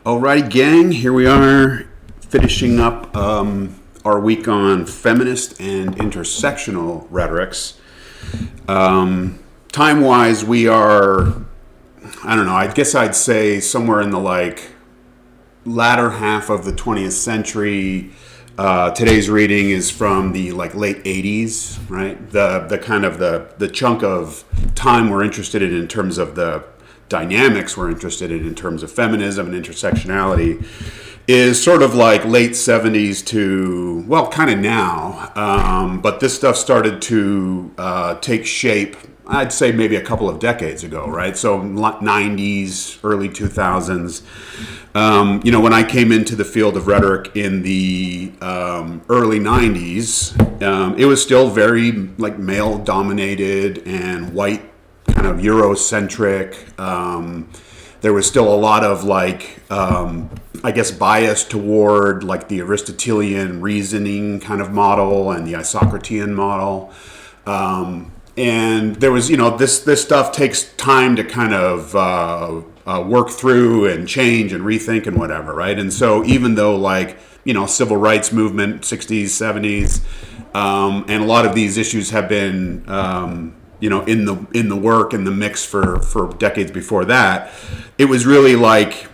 Alrighty, gang, here we are finishing up our week on feminist and intersectional rhetorics. Time-wise, we are, I don't know, I guess I'd say somewhere in the latter half of the 20th century. Today's reading is from the late 80s, right? The kind of the chunk of time we're interested in terms of the dynamics we're interested in terms of feminism and intersectionality is sort of like late 70s to, well, kind of now. But this stuff started to take shape, I'd say maybe a couple of decades ago, right? So 90s, early 2000s. When I came into the field of rhetoric in the early 90s, it was still very male dominated and white, kind of Eurocentric. There was still a lot of bias toward the Aristotelian reasoning kind of model and the Isocratean model. And there was, this stuff takes time to kind of work through and change and rethink and whatever, right? And so even though civil rights movement, 60s, 70s, and a lot of these issues have been in the work and the mix for decades before that, it was really 70s,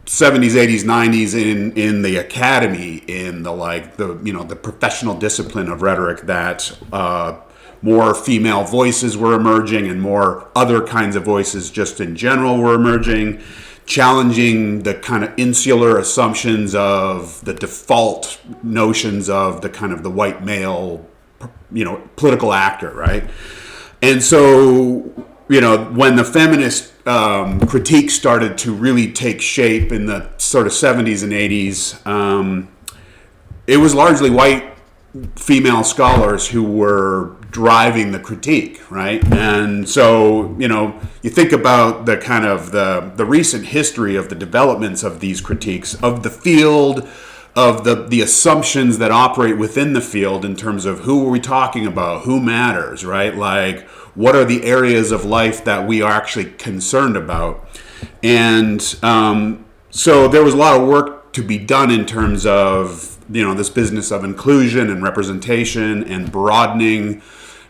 80s, 90s in the academy, in the professional discipline of rhetoric, that more female voices were emerging and more other kinds of voices just in general were emerging, challenging the kind of insular assumptions of the default notions of the kind of the white male, political actor, right? And so, when the feminist critique started to really take shape in the sort of 70s and 80s, it was largely white female scholars who were driving the critique, right? And so, you think about the kind of the recent history of the developments of these critiques, of the field, of the assumptions that operate within the field in terms of who are we talking about, who matters, right? What are the areas of life that we are actually concerned about? And so there was a lot of work to be done in terms of, this business of inclusion and representation and broadening,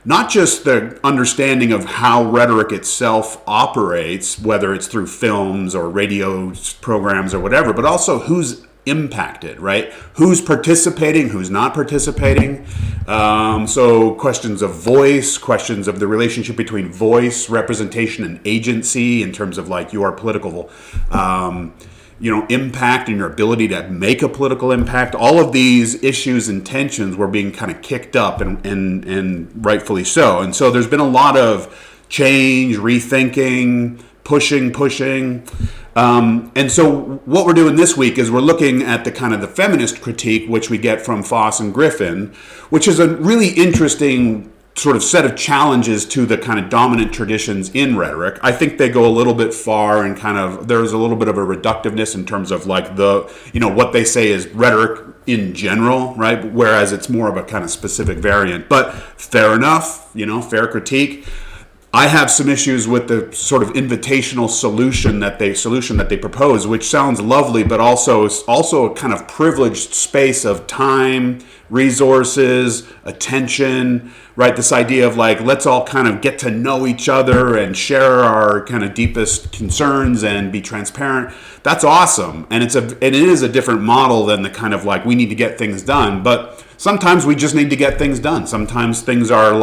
not just the understanding of how rhetoric itself operates, whether it's through films or radio programs or whatever, but also who's impacted, right? Who's participating, who's not participating. So questions of voice, questions of the relationship between voice, representation, and agency in terms of your political, impact and your ability to make a political impact. All of these issues and tensions were being kind of kicked up, and rightfully so. And so there's been a lot of change, rethinking, pushing. And so what we're doing this week is we're looking at the kind of the feminist critique, which we get from Foss and Griffin, which is a really interesting sort of set of challenges to the kind of dominant traditions in rhetoric. I think they go a little bit far, and kind of there's a little bit of a reductiveness in terms of what they say is rhetoric in general, right? Whereas it's more of a kind of specific variant. But fair enough, fair critique. I have some issues with the sort of invitational solution that they propose, which sounds lovely, but also a kind of privileged space of time, resources, attention, right? This idea of let's all kind of get to know each other and share our kind of deepest concerns and be transparent. That's awesome, and it is a different model than the kind of we need to get things done. But sometimes we just need to get things done. Sometimes things are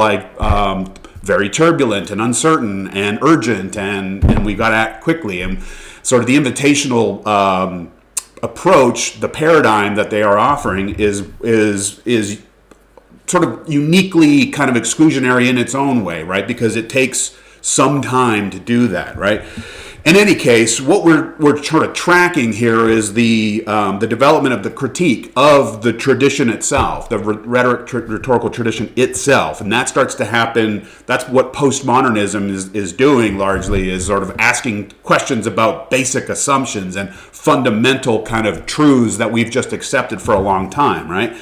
very turbulent and uncertain and urgent, and we got to act quickly. And sort of the invitational approach, the paradigm that they are offering is sort of uniquely kind of exclusionary in its own way, right? Because it takes some time to do that, right? In any case, what we're sort of tracking here is the development of the critique of the tradition itself, the rhetorical tradition itself, and that starts to happen. That's what postmodernism is doing largely, is sort of asking questions about basic assumptions and fundamental kind of truths that we've just accepted for a long time, right?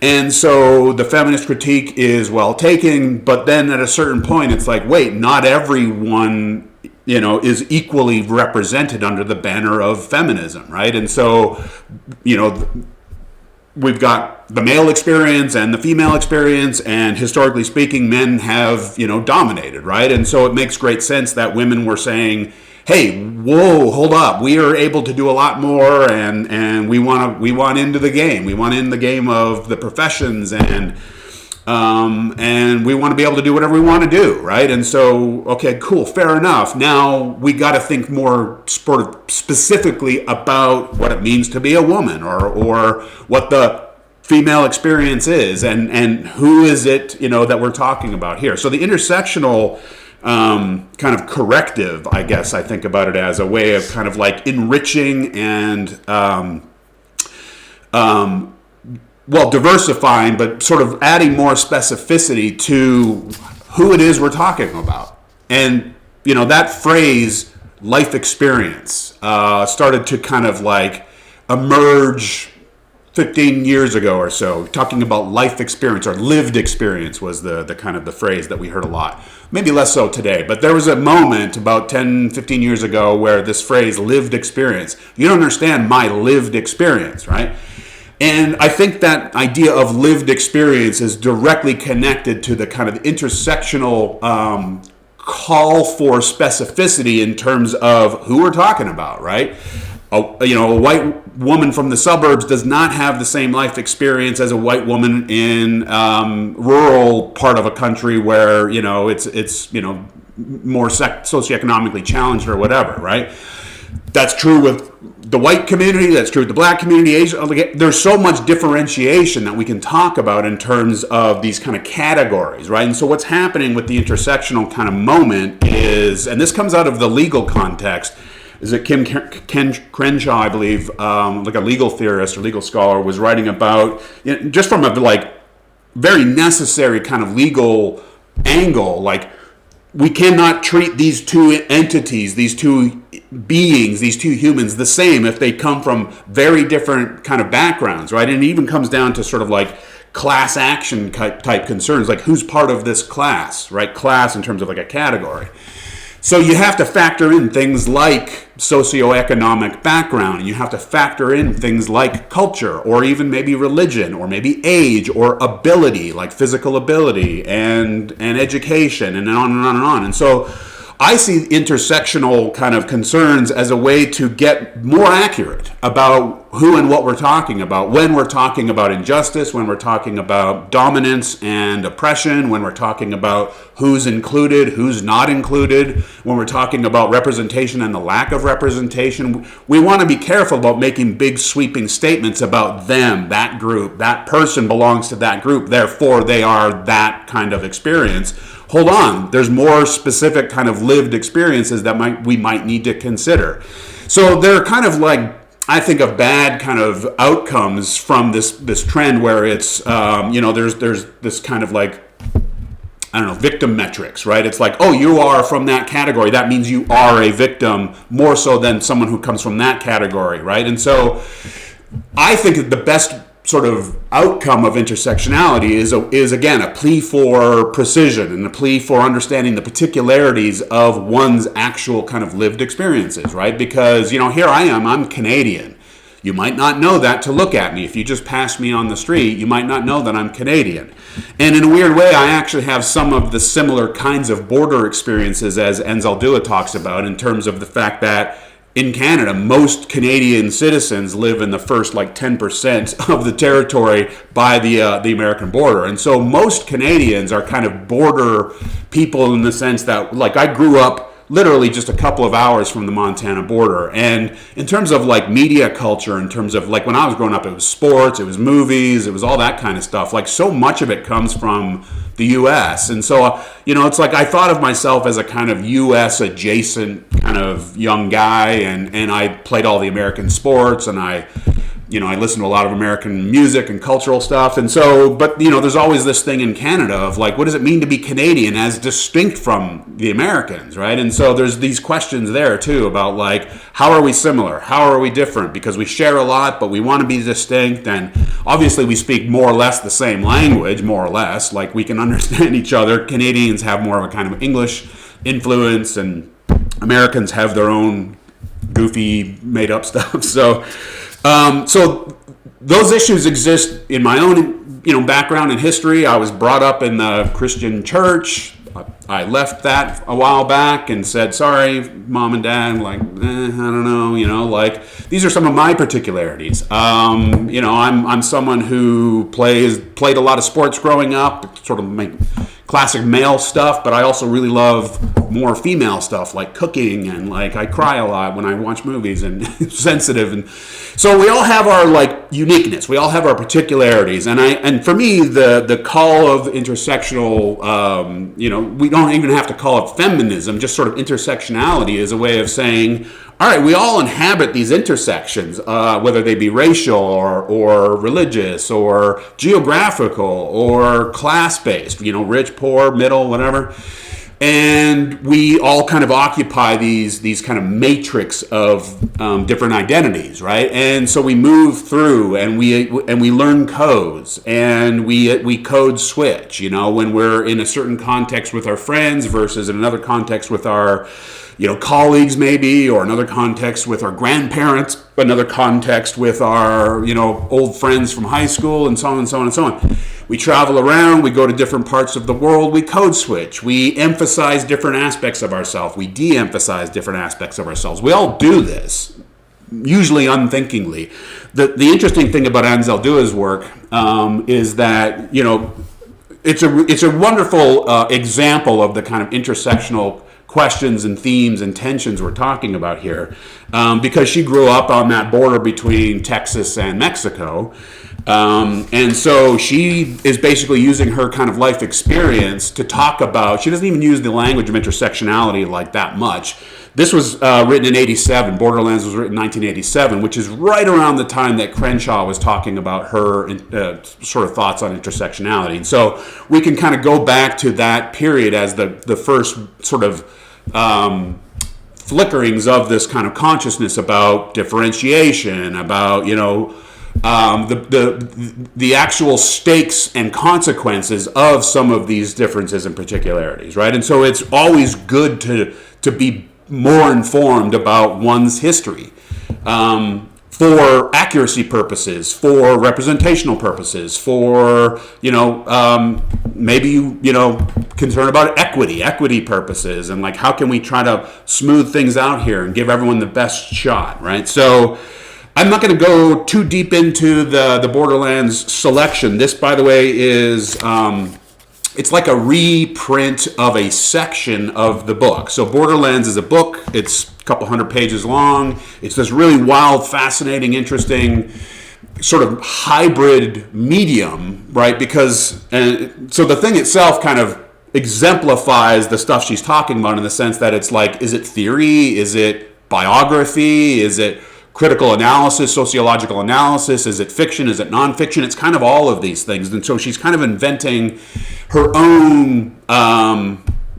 And so the feminist critique is well taken, but then at a certain point, it's wait, not everyone is equally represented under the banner of feminism, right? And so, we've got the male experience and the female experience, and historically speaking, men have, dominated, right? And so it makes great sense that women were saying, hey, whoa, hold up, we are able to do a lot more, and we want into the game. We want in the game of the professions, and we want to be able to do whatever we want to do, right? And so, okay, cool, fair enough. Now we got to think more sort of specifically about what it means to be a woman, or what the female experience is, and who is it, that we're talking about here. So the intersectional kind of corrective, I guess I think about it as a way of kind of like enriching and diversifying, but sort of adding more specificity to who it is we're talking about. And, that phrase, life experience, started to kind of like emerge 15 years ago or so. Talking about life experience, or lived experience was the kind of the phrase that we heard a lot. Maybe less so today, but there was a moment about 10, 15 years ago where this phrase, lived experience, you don't understand my lived experience, right? And I think that idea of lived experience is directly connected to the kind of intersectional call for specificity in terms of who we're talking about, right? A white woman from the suburbs does not have the same life experience as a white woman in rural part of a country where it's more socioeconomically challenged or whatever, right? That's true with the white community. That's true with the black community. Asian. There's so much differentiation that we can talk about in terms of these kind of categories, right? And so what's happening with the intersectional kind of moment is, and this comes out of the legal context, is that Ken Crenshaw, I believe, like a legal theorist or legal scholar, was writing about, just from a like very necessary kind of legal angle, like we cannot treat these two entities, these two beings, these two humans the same if they come from very different kind of backgrounds, right? And it even comes down to sort of like class action type concerns, like who's part of this class, right? Class in terms of like a category. So you have to factor in things like socioeconomic background, and you have to factor in things like culture, or even maybe religion, or maybe age, or ability, like physical ability and education, and on and on and on. And so I see intersectional kind of concerns as a way to get more accurate about who and what we're talking about, when we're talking about injustice, when we're talking about dominance and oppression, when we're talking about who's included, who's not included, when we're talking about representation and the lack of representation. We want to be careful about making big sweeping statements about them, that group, that person belongs to that group, therefore they are that kind of experience. Hold on, there's more specific kind of lived experiences that we might need to consider. So they're kind of like, I think, of bad kind of outcomes from this trend where it's there's this kind of like, I don't know, victim metrics, right? It's like, oh, you are from that category, that means you are a victim more so than someone who comes from that category, right? And so I think the best sort of outcome of intersectionality is again a plea for precision and a plea for understanding the particularities of one's actual kind of lived experiences, right? Because here I am, I'm Canadian. You might not know that to look at me. If you just pass me on the street, you might not know that I'm Canadian. And in a weird way, I actually have some of the similar kinds of border experiences as Anzaldua talks about, in terms of the fact that in Canada, most Canadian citizens live in the first like 10% of the territory by the American border. And so most Canadians are kind of border people in the sense that, like, I grew up literally just a couple of hours from the Montana border. And in terms of like media culture, in terms of like when I was growing up, it was sports, it was movies, it was all that kind of stuff. Like so much of it comes from the U.S. And so, it's like I thought of myself as a kind of U.S. adjacent kind of young guy, and I played all the American sports, and I listened to a lot of American music and cultural stuff. And so, but there's always this thing in Canada of like, what does it mean to be Canadian as distinct from the Americans, right? And so there's these questions there too about like, how are we similar? How are we different? Because we share a lot, but we want to be distinct. And obviously we speak more or less the same language, more or less, like we can understand each other. Canadians have more of a kind of English influence, and Americans have their own goofy, made-up stuff. So those issues exist in my own, background and history. I was brought up in the Christian church. I left that a while back and said, sorry, mom and dad, I don't know, these are some of my particularities. I'm someone who played a lot of sports growing up, sort of classic male stuff, but I also really love more female stuff like cooking, and I cry a lot when I watch movies and sensitive. And so we all have our uniqueness. We all have our particularities. And for me, the call of intersectional, we don't even have to call it feminism, just sort of intersectionality is a way of saying, all right, we all inhabit these intersections, whether they be racial or religious or geographical or class-based, rich, poor, middle, whatever. And we all kind of occupy these kind of matrix of different identities, right? And so we move through and we learn codes, and we code switch, when we're in a certain context with our friends versus in another context with our colleagues maybe, or another context with our grandparents, another context with our, old friends from high school, and so on and so on and so on. We travel around, we go to different parts of the world, we code switch, we emphasize different aspects of ourselves, we de-emphasize different aspects of ourselves. We all do this, usually unthinkingly. The interesting thing about Anzaldua's work is that, it's a wonderful example of the kind of intersectional questions and themes and tensions we're talking about here, because she grew up on that border between Texas and Mexico, and so she is basically using her kind of life experience to talk about, she doesn't even use the language of intersectionality like that much. This was written in 87. Borderlands was written in 1987, which is right around the time that Crenshaw was talking about her sort of thoughts on intersectionality. And so we can kind of go back to that period as the first sort of flickerings of this kind of consciousness about differentiation, about, the actual stakes and consequences of some of these differences and particularities, right? And so it's always good to be more informed about one's history, for accuracy purposes, for representational purposes, for maybe concern about equity purposes, and how can we try to smooth things out here and give everyone the best shot, right? So I'm not going to go too deep into the Borderlands selection. This, by the way, is it's like a reprint of a section of the book. So Borderlands is a book. It's a couple hundred pages long. It's this really wild, fascinating, interesting sort of hybrid medium, right? Because so the thing itself kind of exemplifies the stuff she's talking about, in the sense that it's is it theory? Is it biography? Is it critical analysis, sociological analysis? Is it fiction? Is it nonfiction? It's kind of all of these things. And so she's kind of inventing her own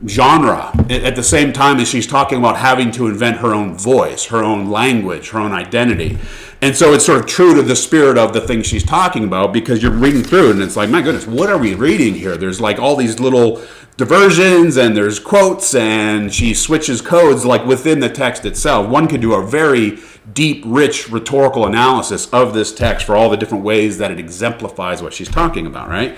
genre at the same time as she's talking about having to invent her own voice, her own language, her own identity. And so it's sort of true to the spirit of the thing she's talking about, because you're reading through it and it's my goodness, what are we reading here? There's all these little diversions, and there's quotes, and she switches codes within the text itself. One could do a very deep, rich rhetorical analysis of this text for all the different ways that it exemplifies what she's talking about, right?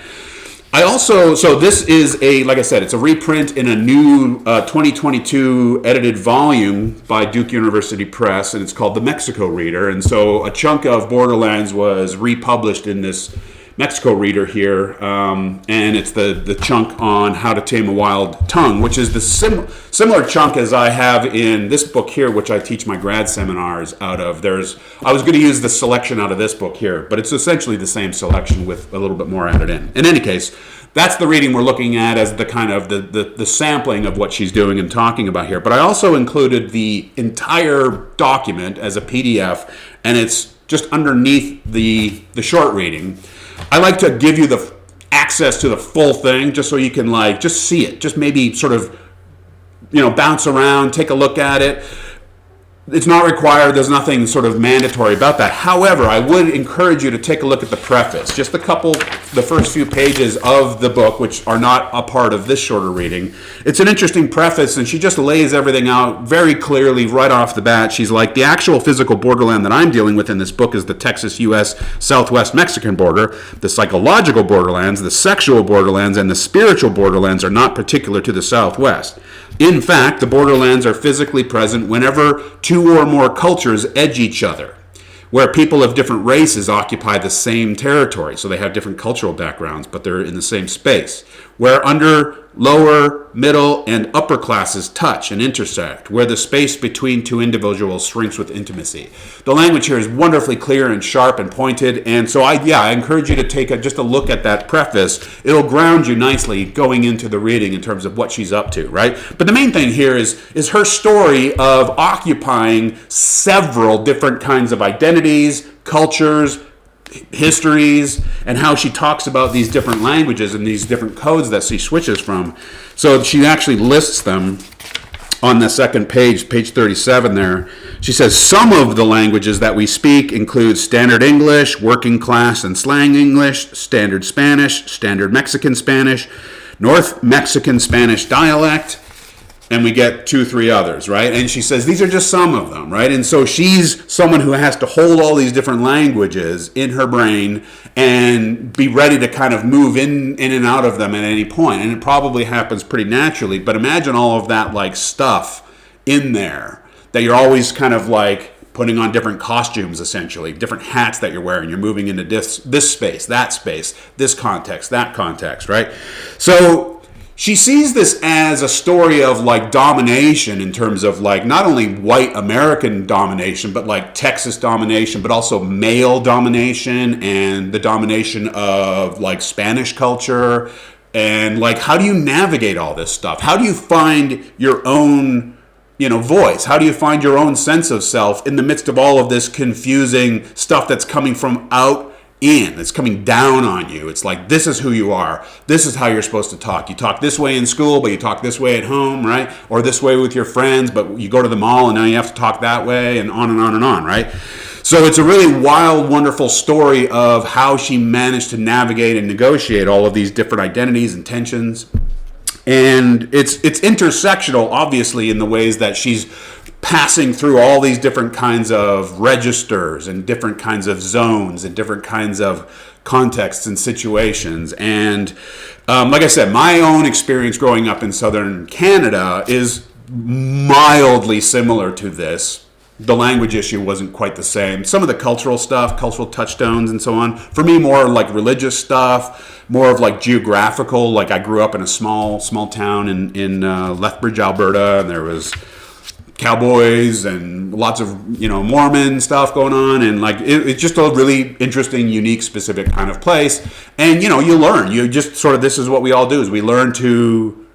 So this is like I said, it's a reprint in a new 2022 edited volume by Duke University Press, and it's called The Mexico Reader. And so a chunk of Borderlands was republished in this Mexico Reader here, and it's the chunk on how to tame a wild tongue, which is the similar chunk as I have in this book here, which I teach my grad seminars out of. I was going to use the selection out of this book here, but it's essentially the same selection with a little bit more added in. In any case, that's the reading we're looking at as the kind of the sampling of what she's doing and talking about here. But I also included the entire document as a PDF, and it's just underneath the short reading. I like to give you the access to the full thing, just so you can just see it, just maybe sort of bounce around, take a look at it. It's not required. There's nothing sort of mandatory about that. However, I would encourage you to take a look at the preface. Just the first few pages of the book, which are not a part of this shorter reading. It's an interesting preface, and she just lays everything out very clearly right off the bat. She's like, the actual physical borderland that I'm dealing with in this book is the Texas-U.S. Southwest Mexican border. The psychological borderlands, the sexual borderlands, and the spiritual borderlands are not particular to the Southwest. In fact, the borderlands are physically present whenever two or more cultures edge each other, where people of different races occupy the same territory. So they have different cultural backgrounds, but they're in the same space. Where under lower, middle, and upper classes touch and intersect, where the space between two individuals shrinks with intimacy. The language here is wonderfully clear and sharp and pointed, and so I encourage you to take just a look at that preface. It'll ground you nicely going into the reading in terms of what she's up to, right? But the main thing here is her story of occupying several different kinds of identities, cultures, histories, and how she talks about these different languages and these different codes that she switches from. So she actually lists them on the second page, page 37 there. She says, some of the languages that we speak include Standard English, Working Class and Slang English, Standard Spanish, Standard Mexican Spanish, North Mexican Spanish dialect, and we get 2-3 others, right? And she says these are just some of them, right? And so she's someone who has to hold all these different languages in her brain and be ready to kind of move in and out of them at any point. And it probably happens pretty naturally, but imagine all of that like stuff in there that you're always kind of like putting on different costumes, essentially, different hats that you're wearing. You're moving into this space, this context, that context, right? So she sees this as a story of like domination in terms of like not only white American domination, but like Texas domination, but also male domination and the domination of like Spanish culture. And like, how do you navigate all this stuff? How do you find your own, voice? How do you find your own sense of self in the midst of all of this confusing stuff that's coming from out in? It's coming down on you. It's like, this is who you are. This is how you're supposed to talk. You talk this way in school, but you talk this way at home, right? Or this way with your friends, but you go to the mall and now you have to talk that way, and on and on and on, right? So it's a really wild, wonderful story of how she managed to navigate and negotiate all of these different identities and tensions. And it's intersectional, obviously, in the ways that she's passing through all these different kinds of registers and different kinds of zones and different kinds of contexts and situations. And like I said, my own experience growing up in southern Canada is mildly similar to this. The language issue wasn't quite the same. Some of the cultural stuff, cultural touchstones and so on, for me more like religious stuff, more of like geographical. Like I grew up in a small town in Lethbridge, Alberta, and there was cowboys and lots of Mormon stuff going on, and like it's just a really interesting, unique, specific kind of place. And you learn, you just sort of, this is what we all do, is we learn to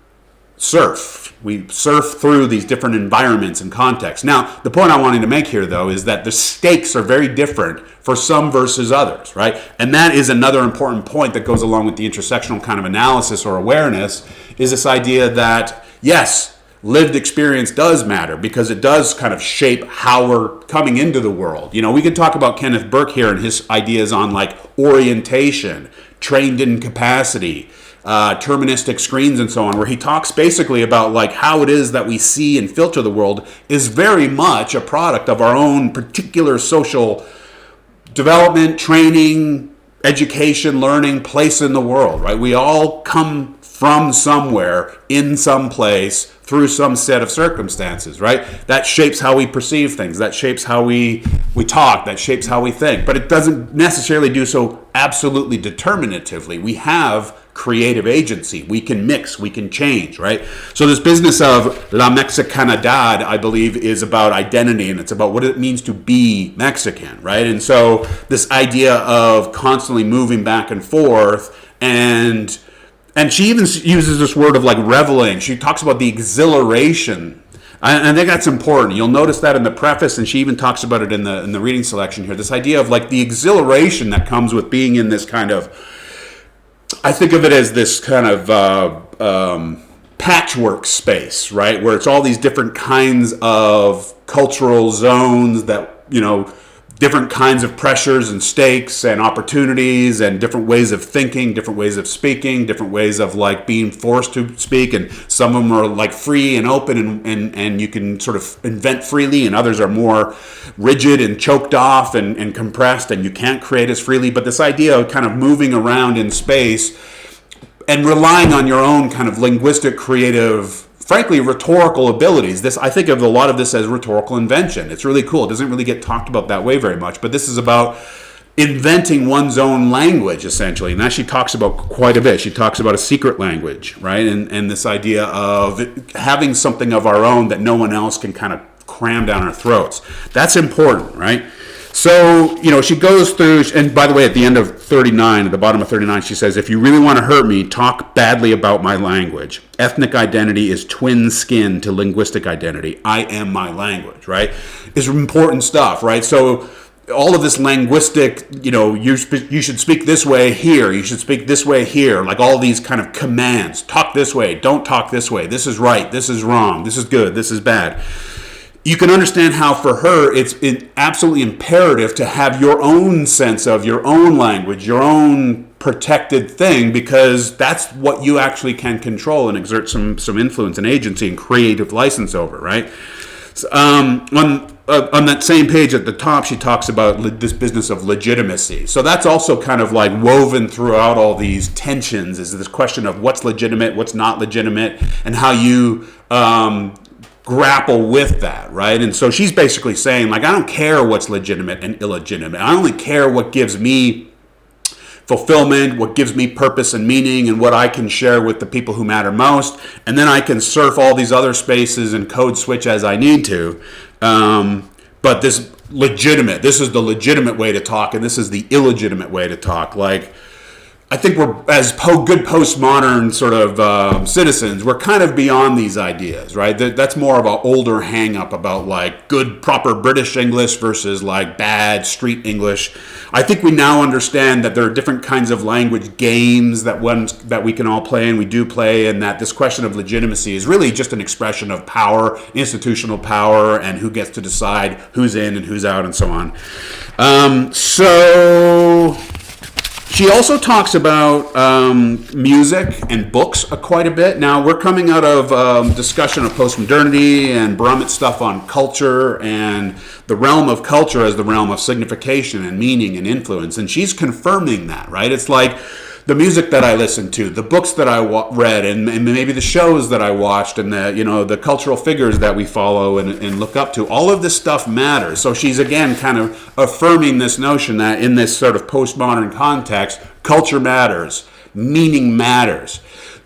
surf. We surf through these different environments and contexts. Now, the point I wanted to make here, though, is that the stakes are very different for some versus others, right? And that is another important point that goes along with the intersectional kind of analysis or awareness, is this idea that, yes, lived experience does matter because it does kind of shape how we're coming into the world. We could talk about Kenneth Burke here and his ideas on like orientation, trained in capacity, terministic screens and so on, where he talks basically about like how it is that we see and filter the world is very much a product of our own particular social development, training, education, learning, place in the world, right? We all come from somewhere, in some place, through some set of circumstances, right? That shapes how we perceive things. That shapes how we talk. That shapes how we think. But it doesn't necessarily do so absolutely determinatively. We have creative agency. We can mix. We can change, right? So this business of La Mexicanidad, I believe, is about identity, and it's about what it means to be Mexican, right? And so this idea of constantly moving back and forth, and she even uses this word of like reveling. She talks about the exhilaration. I think that's important. You'll notice that in the preface, and she even talks about it in the reading selection here. This idea of like the exhilaration that comes with being in this kind of, I think of it as this kind of patchwork space, right? Where it's all these different kinds of cultural zones that, different kinds of pressures and stakes and opportunities and different ways of thinking, different ways of speaking, different ways of like being forced to speak. And some of them are like free and open and you can sort of invent freely, and others are more rigid and choked off and compressed, and you can't create as freely. But this idea of kind of moving around in space and relying on your own kind of linguistic, creative, frankly, rhetorical abilities. I think of a lot of this as rhetorical invention. It's really cool. It doesn't really get talked about that way very much, but this is about inventing one's own language, essentially. And that she talks about quite a bit. She talks about a secret language, right? And this idea of having something of our own that no one else can kind of cram down our throats. That's important, right? So, she goes through, and by the way, at the end of 39, at the bottom of 39, she says, if you really want to hurt me, talk badly about my language. Ethnic identity is twin skin to linguistic identity. I am my language, right? It's important stuff, right? So all of this linguistic, you should speak this way here, you should speak this way here, like all these kind of commands. Talk this way, don't talk this way. This is right, this is wrong, this is good, this is bad. You can understand how for her it's absolutely imperative to have your own sense of your own language, your own protected thing, because that's what you actually can control and exert some influence and agency and creative license over, right? So, on that same page at the top, she talks about this business of legitimacy. So that's also kind of like woven throughout all these tensions, is this question of what's legitimate, what's not legitimate, and how you grapple with that, right? And so she's basically saying, like, I don't care what's legitimate and illegitimate. I only care what gives me fulfillment, what gives me purpose and meaning, and what I can share with the people who matter most. And then I can surf all these other spaces and code switch as I need to. But this is the legitimate way to talk, and this is the illegitimate way to talk. Like, I think we're, as good postmodern sort of citizens, we're kind of beyond these ideas, right? That's more of an older hang-up about like good, proper British English versus like bad street English. I think we now understand that there are different kinds of language games that we can all play, and we do play, and that this question of legitimacy is really just an expression of power, institutional power, and who gets to decide who's in and who's out and so on. She also talks about music and books quite a bit. Now, we're coming out of discussion of postmodernity and Brummett's stuff on culture and the realm of culture as the realm of signification and meaning and influence. And she's confirming that, right? It's like the music that I listened to, the books that I read, and maybe the shows that I watched, and the cultural figures that we follow and look up to. All of this stuff matters. So she's again kind of affirming this notion that in this sort of postmodern context, culture matters, meaning matters.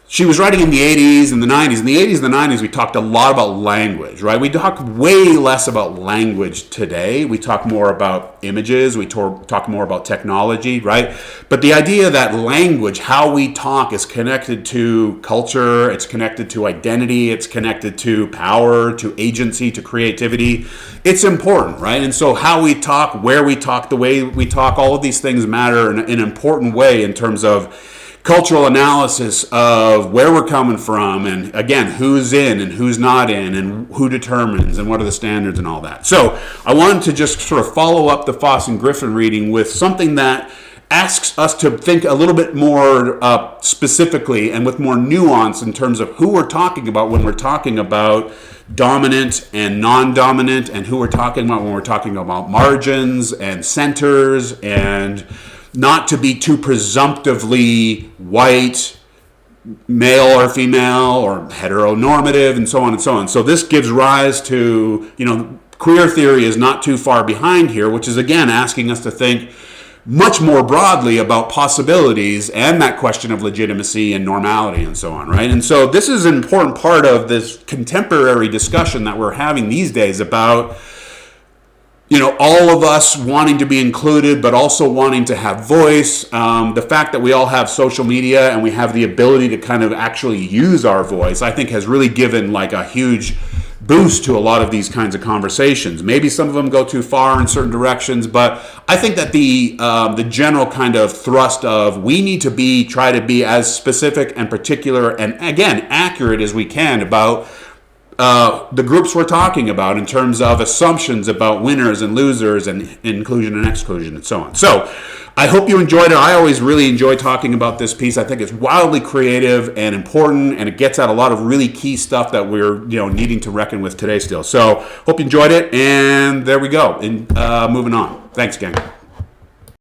She was writing in the 80s and the 90s. In the 80s and the 90s, we talked a lot about language, right? We talk way less about language today. We talk more about images. We talk more about technology, right? But the idea that language, how we talk, is connected to culture, it's connected to identity, it's connected to power, to agency, to creativity. It's important, right? And so how we talk, where we talk, the way we talk, all of these things matter in an important way in terms of cultural analysis of where we're coming from, and again, who's in and who's not in, and who determines, and what are the standards and all that. So I wanted to just sort of follow up the Foss and Griffin reading with something that asks us to think a little bit more specifically and with more nuance in terms of who we're talking about when we're talking about dominant and non-dominant, and who we're talking about when we're talking about margins and centers, and not to be too presumptively white, male or female, or heteronormative, and so on and so on. So this gives rise to, queer theory is not too far behind here, which is again asking us to think much more broadly about possibilities and that question of legitimacy and normality and so on, right? And so this is an important part of this contemporary discussion that we're having these days about all of us wanting to be included, but also wanting to have voice. The fact that we all have social media and we have the ability to kind of actually use our voice, I think has really given like a huge boost to a lot of these kinds of conversations. Maybe some of them go too far in certain directions, but I think that the general kind of thrust of we need to try to be as specific and particular and, again, accurate as we can about the groups we're talking about in terms of assumptions about winners and losers and inclusion and exclusion and so on. So I hope you enjoyed it. I always really enjoy talking about this piece. I think it's wildly creative and important, and it gets at a lot of really key stuff that we're needing to reckon with today still. So hope you enjoyed it, and there we go. And moving on. Thanks, gang.